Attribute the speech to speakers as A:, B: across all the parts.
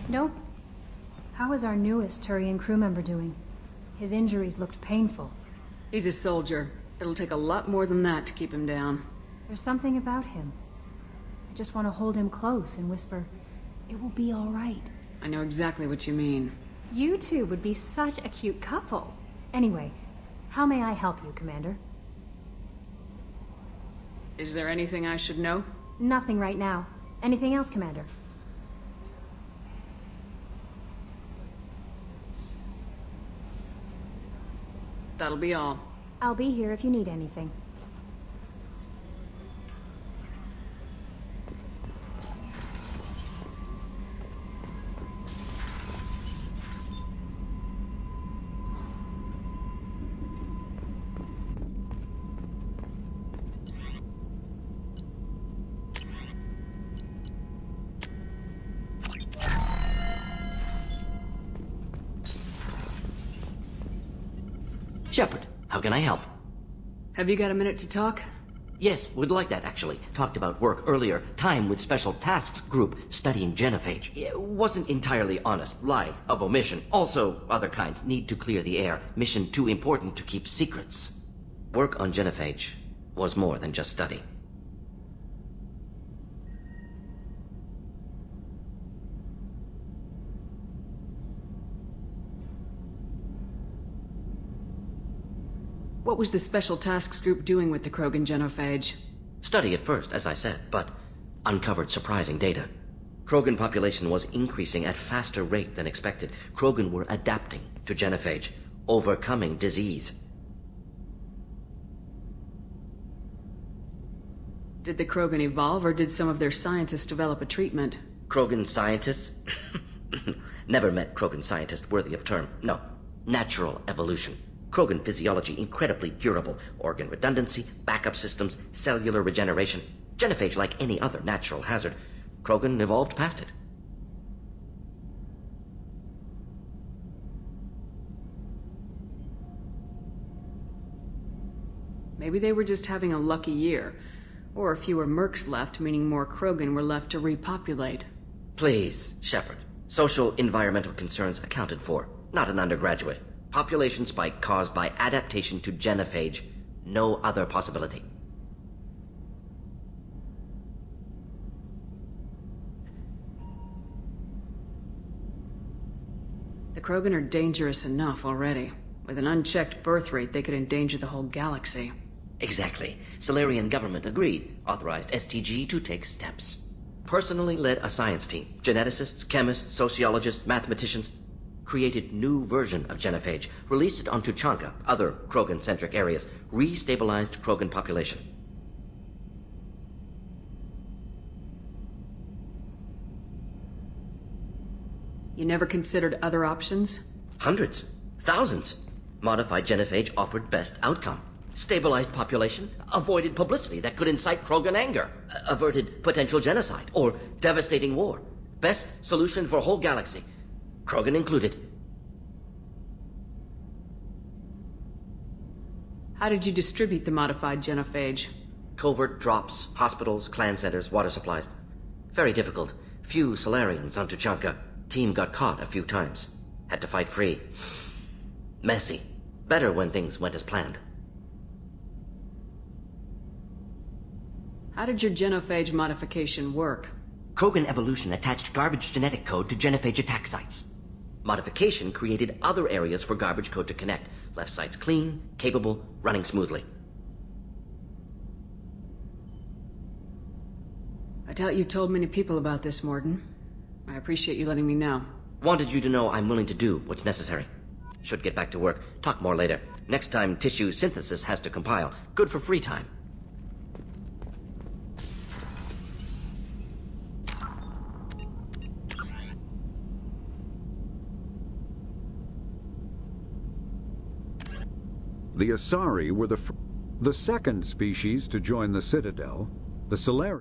A: Nope. How is our newest Turian crew member doing? His injuries looked painful.
B: He's a soldier. It'll take a lot more than that to keep him down.
A: There's something about him. I just want to hold him close and whisper, "It will be all right."
B: I know exactly what you mean.
A: You two would be such a cute couple. Anyway, how may I help you, Commander?
B: Is there anything I should know?
A: Nothing right now. Anything else, Commander?
B: That'll be all.
A: I'll be here if you need anything.
C: Shepard, how can I help?
B: Have you got a minute to talk?
C: Yes, would like that, actually. Talked about work earlier. Time with Special Tasks Group studying genophage. It wasn't entirely honest. Lie of omission. Also, other kinds. Need to clear the air. Mission too important to keep secrets. Work on genophage was more than just study.
B: What was the Special Tasks Group doing with the Krogan genophage?
C: Study at first, as I said, but uncovered surprising data. Krogan population was increasing at faster rate than expected. Krogan were adapting to genophage, overcoming disease.
B: Did the Krogan evolve, or did some of their scientists develop a treatment?
C: Krogan scientists? Never met Krogan scientist worthy of term. No. Natural evolution. Krogan physiology incredibly durable. Organ redundancy, backup systems, cellular regeneration. Genophage like any other natural hazard. Krogan evolved past it.
B: Maybe they were just having a lucky year. Or fewer mercs left, meaning more Krogan were left to repopulate.
C: Please, Shepard. Social environmental concerns accounted for. Not an undergraduate. Population spike caused by adaptation to genophage. No other possibility.
B: The Krogan are dangerous enough already. With an unchecked birth rate, they could endanger the whole galaxy.
C: Exactly. Solarian government agreed. Authorized STG to take steps. Personally led a science team. Geneticists, chemists, sociologists, mathematicians. Created new version of genophage. Released it on Tuchanka, other Krogan-centric areas. Restabilized Krogan population.
B: You never considered other options?
C: Hundreds. Thousands. Modified genophage offered best outcome. Stabilized population, avoided publicity that could incite Krogan anger, averted potential genocide, or devastating war. Best solution for whole galaxy. Krogan included.
B: How did you distribute the modified genophage?
C: Covert drops, hospitals, clan centers, water supplies. Very difficult. Few Solarians on Tuchanka. Team got caught a few times. Had to fight free. Messy. Better when things went as planned.
B: How did your genophage modification work?
C: Krogan evolution attached garbage genetic code to genophage attack sites. Modification created other areas for garbage code to connect. Left sites clean, capable, running smoothly.
B: I doubt you told many people about this, Morden. I appreciate you letting me know.
C: Wanted you to know I'm willing to do what's necessary. Should get back to work. Talk more later. Next time tissue synthesis has to compile. Good for free time.
D: The Asari were the second species to join the Citadel. The Solarians.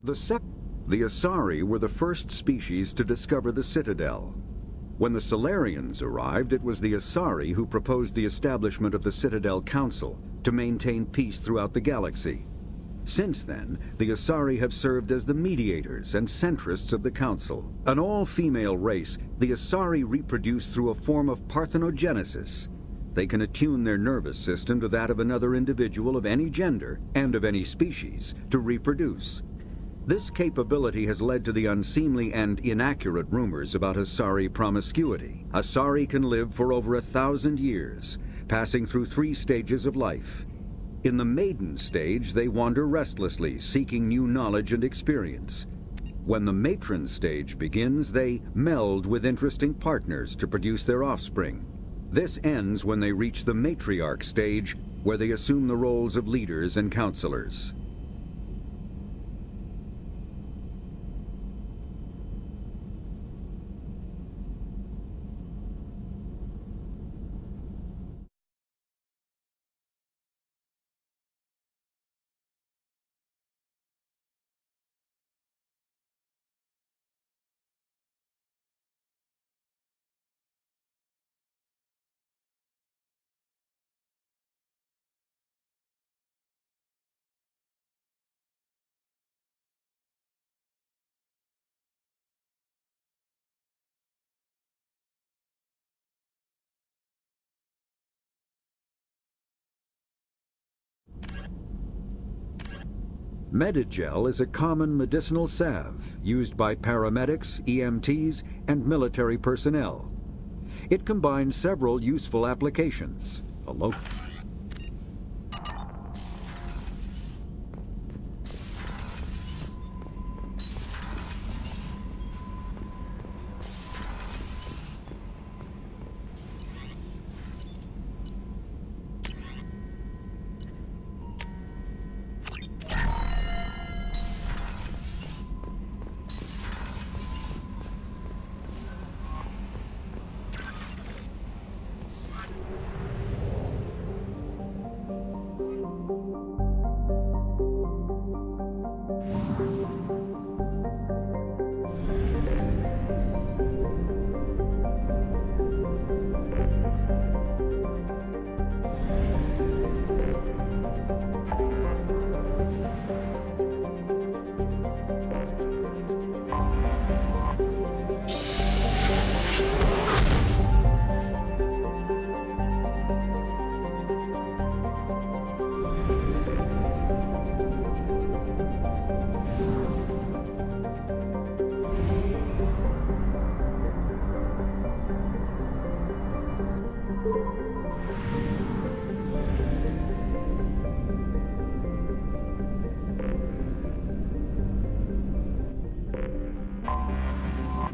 D: The Asari were the first species to discover the Citadel. When the Solarians arrived, it was the Asari who proposed the establishment of the Citadel Council to maintain peace throughout the galaxy. Since then, the Asari have served as the mediators and centrists of the Council. An all-female race, the Asari reproduce through a form of parthenogenesis. They can attune their nervous system to that of another individual of any gender and of any species to reproduce. This capability has led to the unseemly and inaccurate rumors about Asari promiscuity. Asari can live for over 1,000 years, passing through 3 stages of life. In the maiden stage, they wander restlessly, seeking new knowledge and experience. When the matron stage begins, they meld with interesting partners to produce their offspring. This ends when they reach the matriarch stage, where they assume the roles of leaders and counselors. Medigel is a common medicinal salve used by paramedics, EMTs, and military personnel. It combines several useful applications.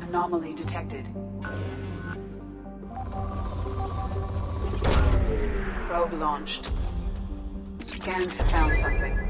E: Anomaly detected. Probe launched. Scans have found something.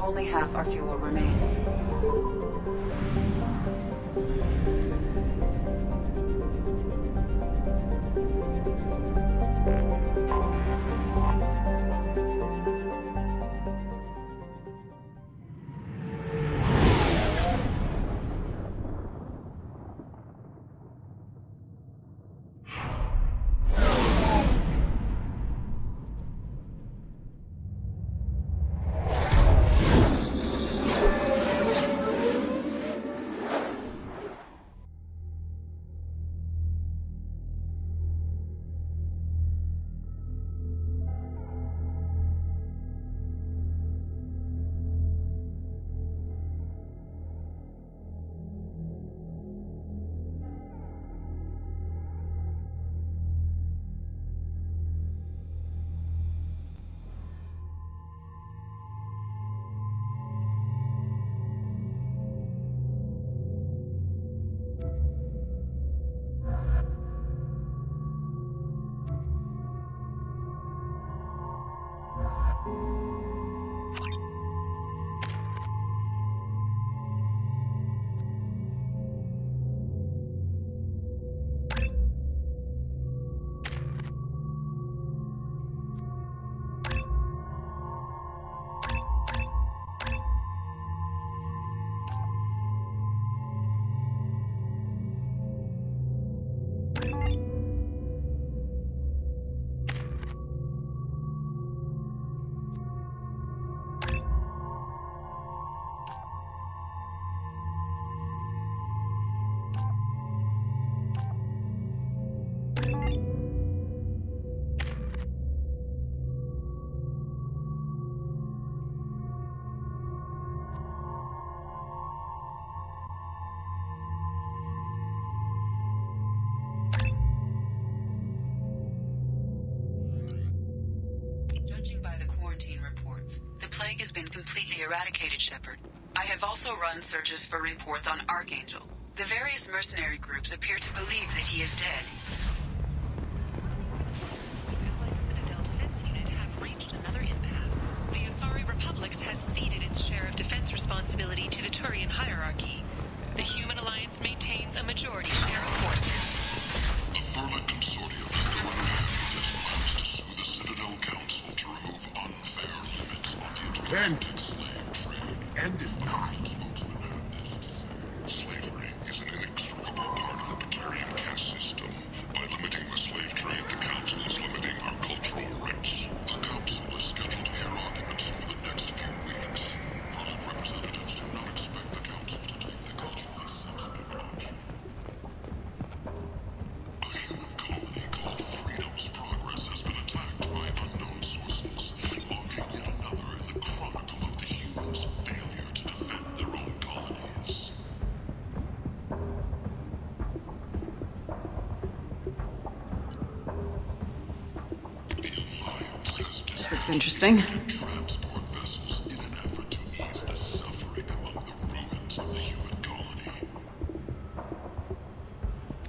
E: Only half our fuel remains. Judging by the quarantine reports, the plague has been completely eradicated, Shepard. I have also run searches for reports on Archangel. The various mercenary groups appear to believe that he is dead.
F: The Asari Republics has ceded its share of defense responsibility to the Turian hierarchy. The Human Alliance maintains a majority of their own forces.
G: The Vermin Consortium has gone ahead with its plans to sue the Citadel Council to remove unfair limits on the intergalactic slave trade.
H: End is not.
G: Slavery is an inextricable part of the Batarian caste system. By limiting the slave trade, the Council is limiting our cultural rights. The Council is scheduled here on imminency for the next few weeks. Valid representatives do not expect the Council to take the culturally sensitive approach. A human colony called Freedom's Progress has been attacked by unknown sources, logging yet another in the chronicle of the humans' failure to defend their own colonies. The Alliance has
B: This looks interesting.
G: transport vessels in an effort to ease the suffering among the ruins of the human colony.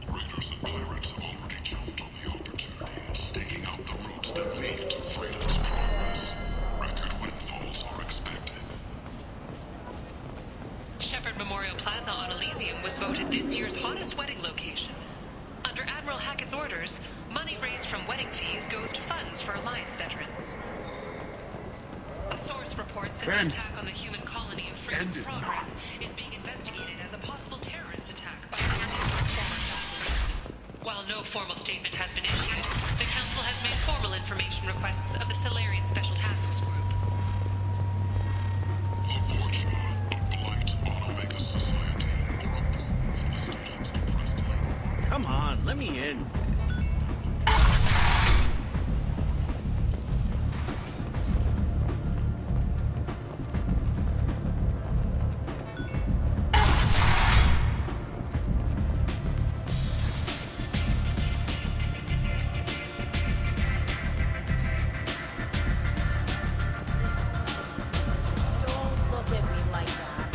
G: Raiders and pirates have already jumped on the opportunity, staking out the routes that lead to Freedom's Progress. Record windfalls are expected.
F: Shepard Memorial Plaza on Elysium was voted this year's hottest wedding location. Under Admiral Hackett's orders, money raised from wedding fees goes to funds for Alliance veterans. A source reports that the
H: Ben.
F: attack on the human colony of
H: Ben
F: Freedom's
H: is
F: Progress
H: not.
F: is being investigated as a possible terrorist attack by former Japanese. While no formal statement has been issued, the Council has made formal information requests of the Solarian Special Tasks Group.
G: The Vorcha, a blight on Omega society, are a boon for the students of Preston.
H: Come on, let me in.
I: Don't look at me like that.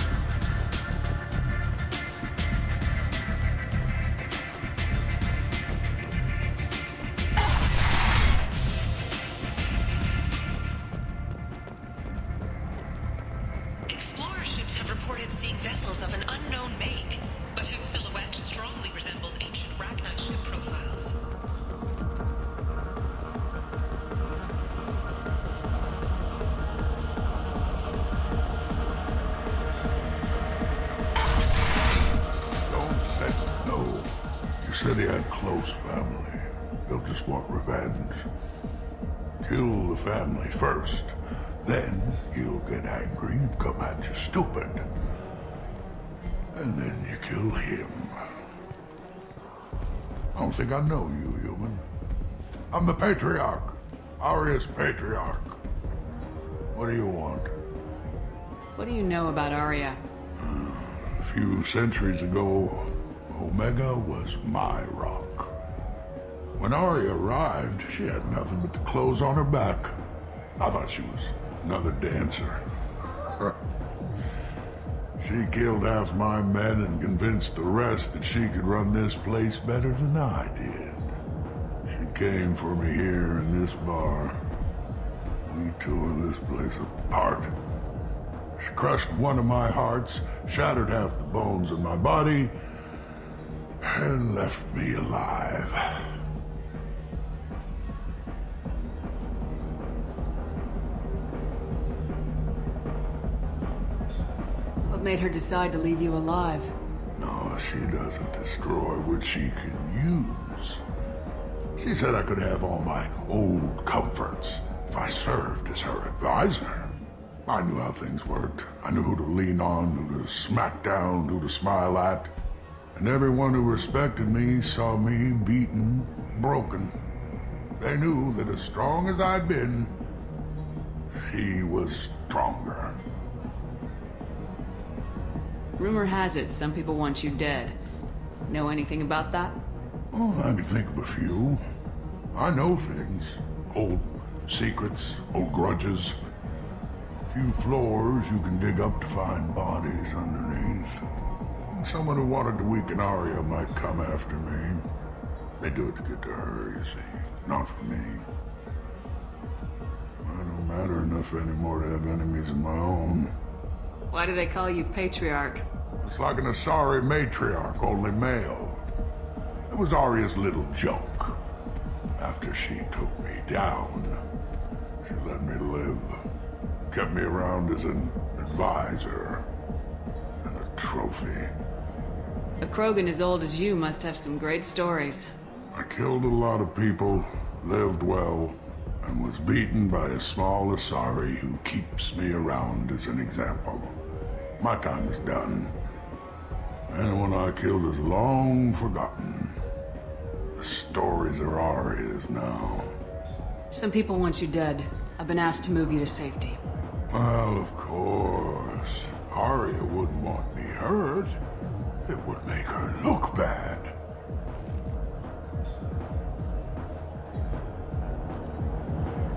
J: said he had close family. They'll just want revenge. Kill the family first. Then he'll get angry and come at you stupid. And then you kill him. I don't think I know you, human. I'm the Patriarche. Aria's Patriarch. What do you want?
B: What do you know about Aria?
J: A few centuries ago, Omega was my rock. When Aria arrived, she had nothing but the clothes on her back. I thought she was another dancer. She killed half my men and convinced the rest that she could run this place better than I did. She came for me here in this bar. We tore this place apart. She crushed one of my hearts, shattered half the bones in my body, and left me alive.
B: What made her decide to leave you alive?
J: No, she doesn't destroy what she can use. She said I could have all my old comforts if I served as her advisor. I knew how things worked. I knew who to lean on, who to smack down, who to smile at. And everyone who respected me saw me beaten, broken. They knew that as strong as I'd been, she was stronger.
B: Rumor has it some people want you dead. Know anything about that?
J: Oh, I can think of a few. I know things. Old secrets, old grudges. A few floors you can dig up to find bodies underneath. Someone who wanted to weaken Aria might come after me. They do it to get to her, you see. Not for me. I don't matter enough anymore to have enemies of my own.
B: Why do they call you Patriarch?
J: It's like an Asari matriarch, only male. It was Aria's little joke. After she took me down, she let me live. Kept me around as an advisor and a trophy.
B: A Krogan as old as you must have some great stories.
J: I killed a lot of people, lived well, and was beaten by a small Asari who keeps me around as an example. My time is done. Anyone I killed is long forgotten. The stories are Aria's now.
B: Some people want you dead. I've been asked to move you to safety.
J: Well, of course. Aria wouldn't want me hurt. It would make her look bad.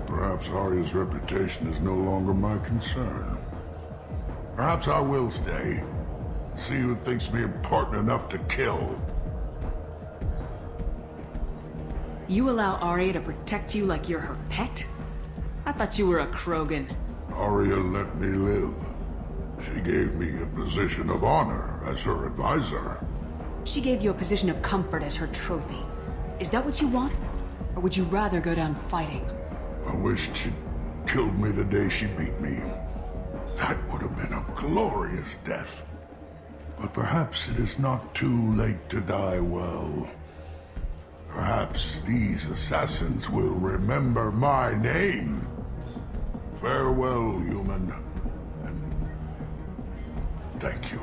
J: Perhaps Aria's reputation is no longer my concern. Perhaps I will stay. See who thinks me important enough to kill.
B: You allow Aria to protect you like you're her pet? I thought you were a Krogan.
J: Aria let me live. She gave me a position of honor as her advisor.
B: She gave you a position of comfort as her trophy. Is that what you want? Or would you rather go down fighting?
J: I wished she'd killed me the day she beat me. That would have been a glorious death. But perhaps it is not too late to die well. Perhaps these assassins will remember my name. Farewell, human. And thank you.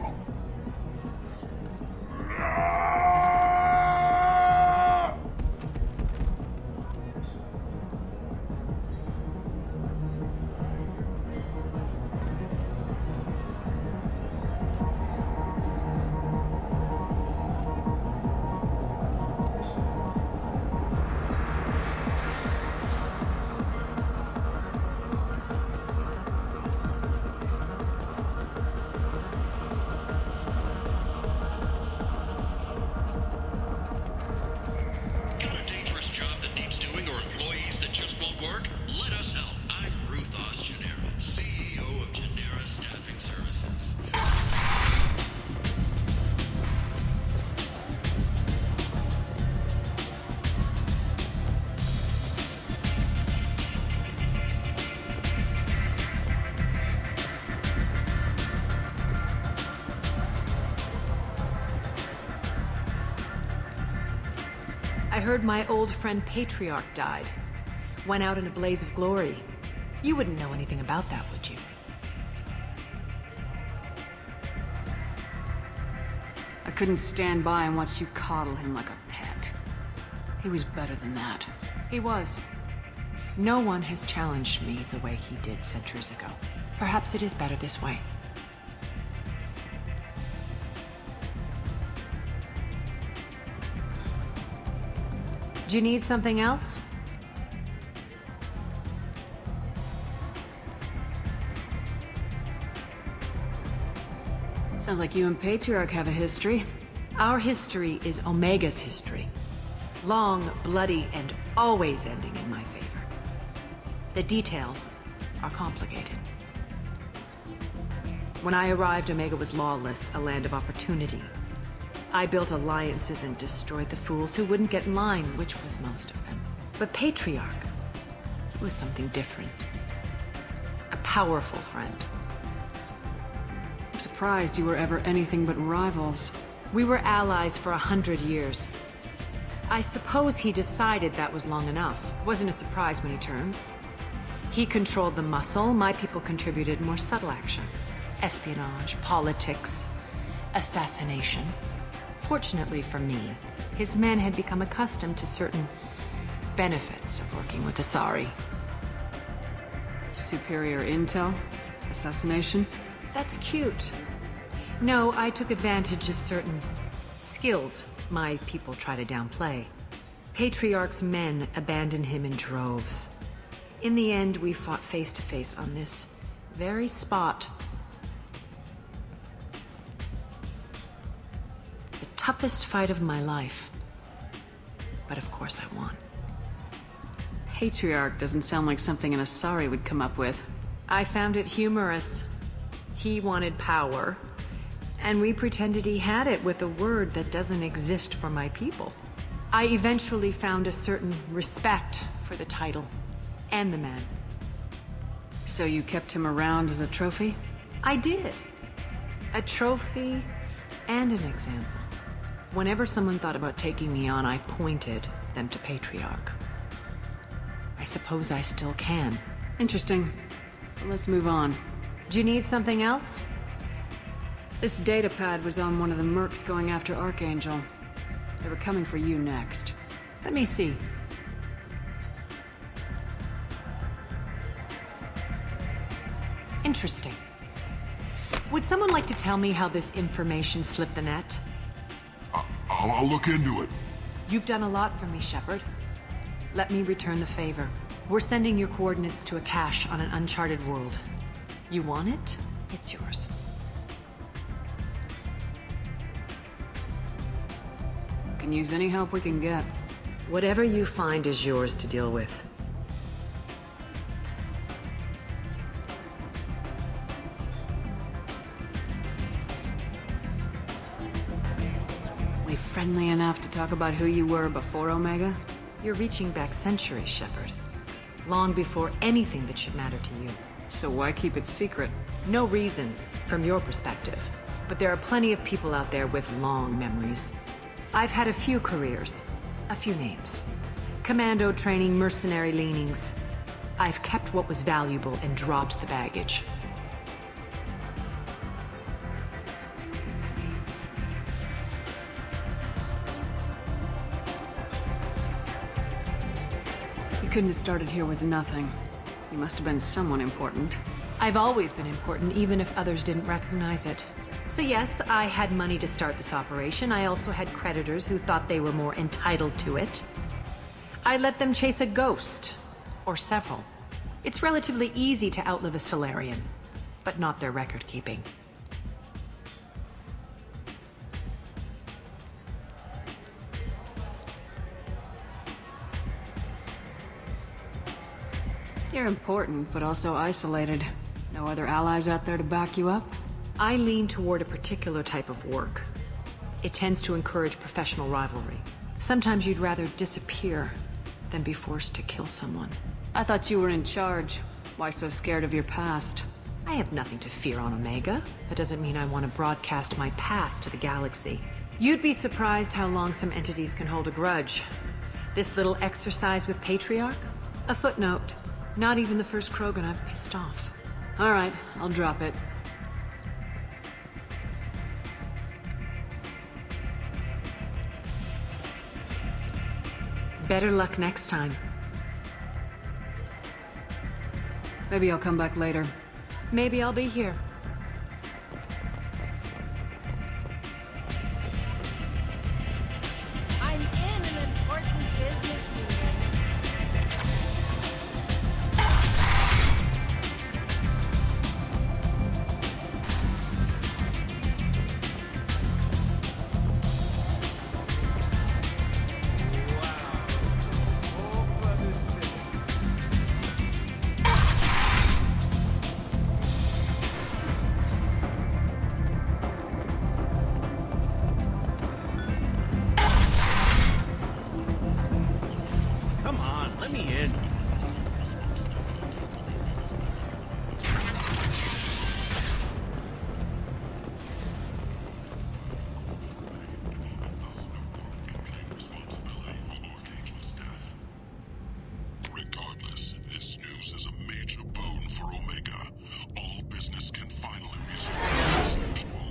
K: heard my old friend Patriarche died. Went out in a blaze of glory. You wouldn't know anything about that, would you?
B: I couldn't stand by and watch you coddle him like a pet. He was better than that.
K: He was. No one has challenged me the way he did centuries ago. Perhaps it is better this way. Do you need something else?
B: Sounds like you and Patriarche have a history.
K: Our history is Omega's history. Long, bloody, and always ending in my favor. The details are complicated. When I arrived, Omega was lawless, a land of opportunity. I built alliances and destroyed the fools who wouldn't get in line, which was most of them. But Patriarche was something different. A powerful friend.
B: I'm surprised you were ever anything but rivals.
K: We were allies for 100 years. I suppose he decided that was long enough. Wasn't a surprise when he turned. He controlled the muscle, my people contributed more subtle action. Espionage, politics, assassination. Fortunately for me, his men had become accustomed to certain benefits of working with Asari.
B: Superior intel? Assassination?
K: That's cute. No, I took advantage of certain skills my people try to downplay. Patriarche's men abandoned him in droves. In the end, we fought face to face on this very spot. The toughest fight of my life. But of course I won.
B: Patriarche doesn't sound like something an Asari would come up with.
K: I found it humorous. He wanted power, and we pretended he had it with a word that doesn't exist for my people. I eventually found a certain respect for the title and the man.
B: So you kept him around as a trophy?
K: I did. A trophy and an example. Whenever someone thought about taking me on, I pointed them to Patriarche. I suppose I still can.
B: Interesting. But let's move on.
K: Do you need something else?
B: This datapad was on one of the mercs going after Archangel. They were coming for you next.
K: Let me see. Interesting. Would someone like to tell me how this information slipped the net?
J: I'll look into it.
K: You've done a lot for me, Shepard. Let me return the favor. We're sending your coordinates to a cache on an uncharted world. You want it? It's yours.
B: Can use any help we can get.
K: Whatever you find is yours to deal with.
B: We friendly enough to talk about who you were before Omega?
K: You're reaching back centuries, Shepard. Long before anything that should matter to you.
B: So why keep it secret?
K: No reason, from your perspective. But there are plenty of people out there with long memories. I've had a few careers, a few names. Commando training, mercenary leanings. I've kept what was valuable and dropped the baggage.
B: You couldn't have started here with nothing. You must have been someone important.
K: I've always been important, even if others didn't recognize it. So yes, I had money to start this operation. I also had creditors who thought they were more entitled to it. I let them chase a ghost, or several. It's relatively easy to outlive a Solarian, but not their record-keeping.
B: You're important, but also isolated. No other allies out there to back you up?
K: I lean toward a particular type of work. It tends to encourage professional rivalry. Sometimes you'd rather disappear than be forced to kill someone.
B: I thought you were in charge. Why so scared of your past?
K: I have nothing to fear on Omega. That doesn't mean I want to broadcast my past to the galaxy. You'd be surprised how long some entities can hold a grudge. This little exercise with Patriarche? A footnote. Not even the first Krogan I've pissed off.
B: All right, I'll drop it.
K: Better luck next time.
B: Maybe I'll come back later.
K: Maybe I'll be here.
I: I'm in an important business meeting.
H: Come on, let me in.
G: Regardless, this news is a major boon for Omega. All business can finally resume as usual.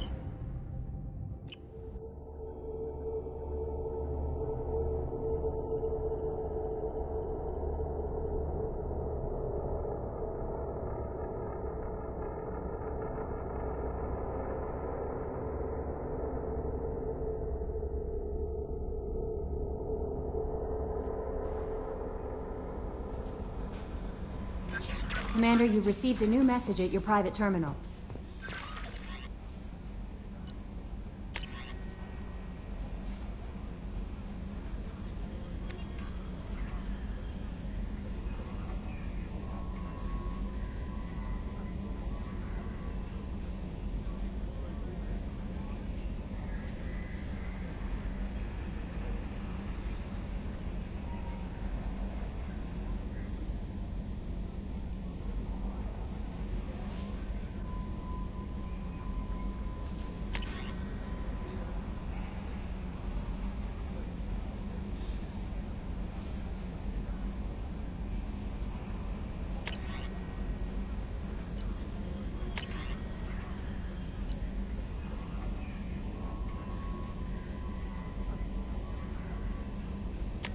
A: Commander, you've received a new message at your private terminal.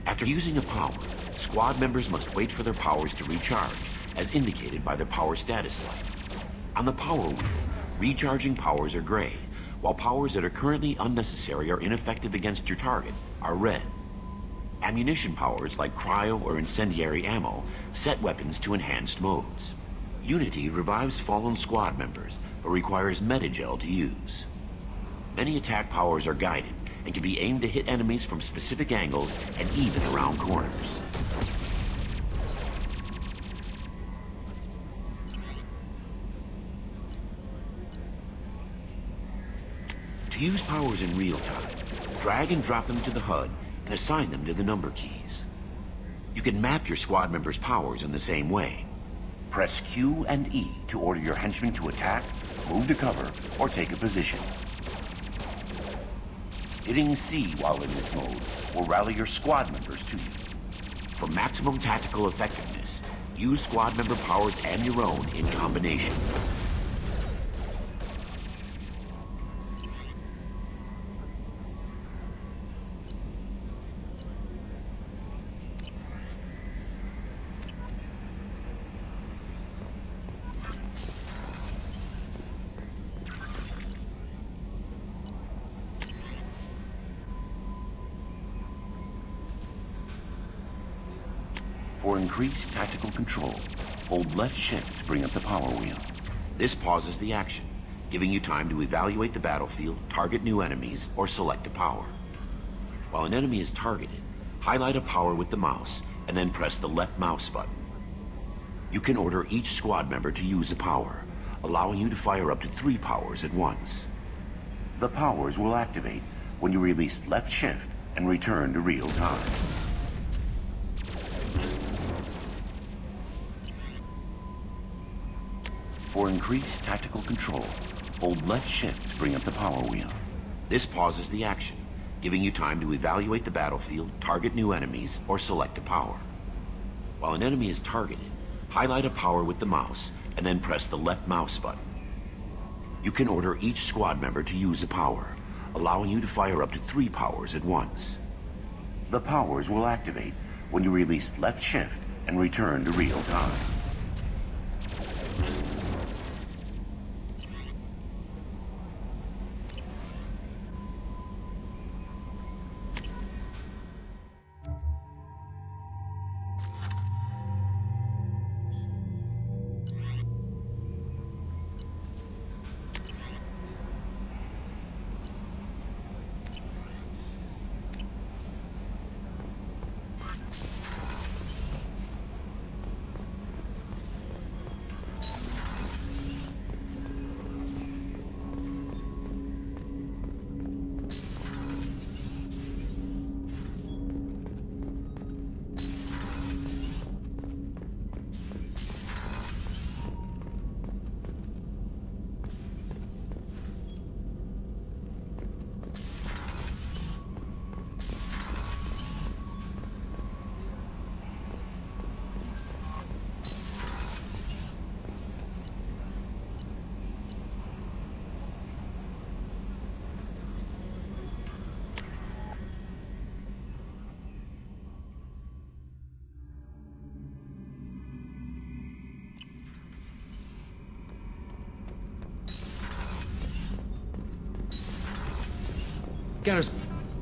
L: After using a power, squad members must wait for their powers to recharge, as indicated by their power status light. On the power wheel, recharging powers are gray, while powers that are currently unnecessary or ineffective against your target are red. Ammunition powers like cryo or incendiary ammo set weapons to enhanced modes. Unity revives fallen squad members, but requires metagel to use. Many attack powers are guided, and can be aimed to hit enemies from specific angles and even around corners. To use powers in real time, drag and drop them to the HUD and assign them to the number keys. You can map your squad members' powers in the same way. Press Q and E to order your henchmen to attack, move to cover, or take a position. Hitting C while in this mode will rally your squad members to you. For maximum tactical effectiveness, use squad member powers and your own in combination. For increased tactical control, hold left shift to bring up the power wheel. This pauses the action, giving you time to evaluate the battlefield, target new enemies, or select a power. While an enemy is targeted, highlight a power with the mouse, and then press the left mouse button. You can order each squad member to use a power, allowing you to fire up to 3 powers at once. The powers will activate when you release left shift and return to real time. For increased tactical control, hold left shift to bring up the power wheel. This pauses the action, giving you time to evaluate the battlefield, target new enemies, or select a power. While an enemy is targeted, highlight a power with the mouse, and then press the left mouse button. You can order each squad member to use a power, allowing you to fire up to 3 powers at once. The powers will activate when you release left shift and return to real time.
M: Garrus,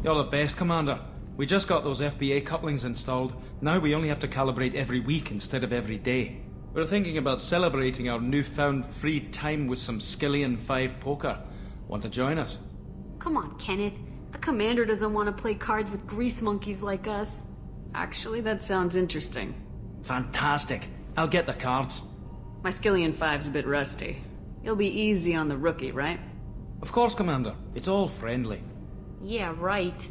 M: you're the best, Commander. We just got those FBA couplings installed. Now we only have to calibrate every week instead of every day. We're thinking about celebrating our newfound free time with some Skillian 5 poker. Want to join us?
B: Come on, Kenneth. The commander doesn't want to play cards with grease monkeys like us. Actually, that sounds interesting.
M: Fantastic. I'll get the cards.
B: My Skillian 5's a bit rusty. You'll be easy on the rookie, right?
M: Of course, Commander. It's all friendly.
B: Yeah, right.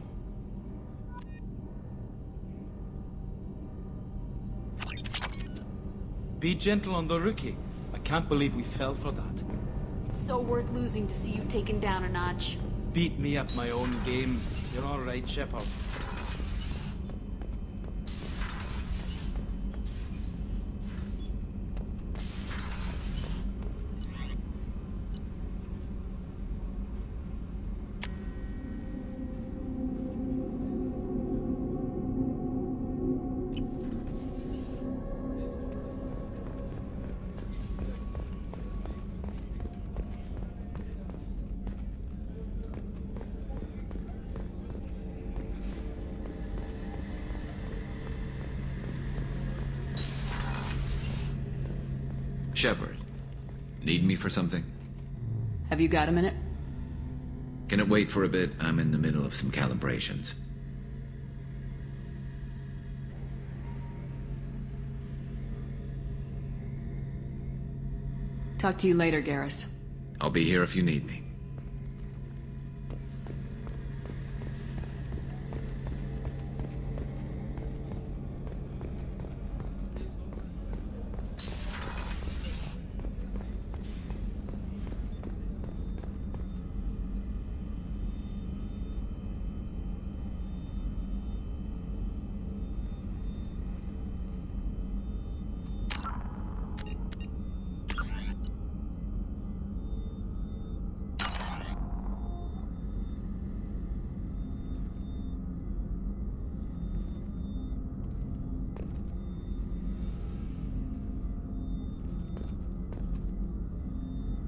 M: Be gentle on the rookie. I can't believe we fell for that.
B: It's so worth losing to see you taken down a notch.
M: Beat me at my own game. You're all right, Shepard.
N: Shepard, need me for something?
B: Have you got a minute?
N: Can it wait for a bit? I'm in the middle of some calibrations.
B: Talk to you later, Garrus.
N: I'll be here if you need me.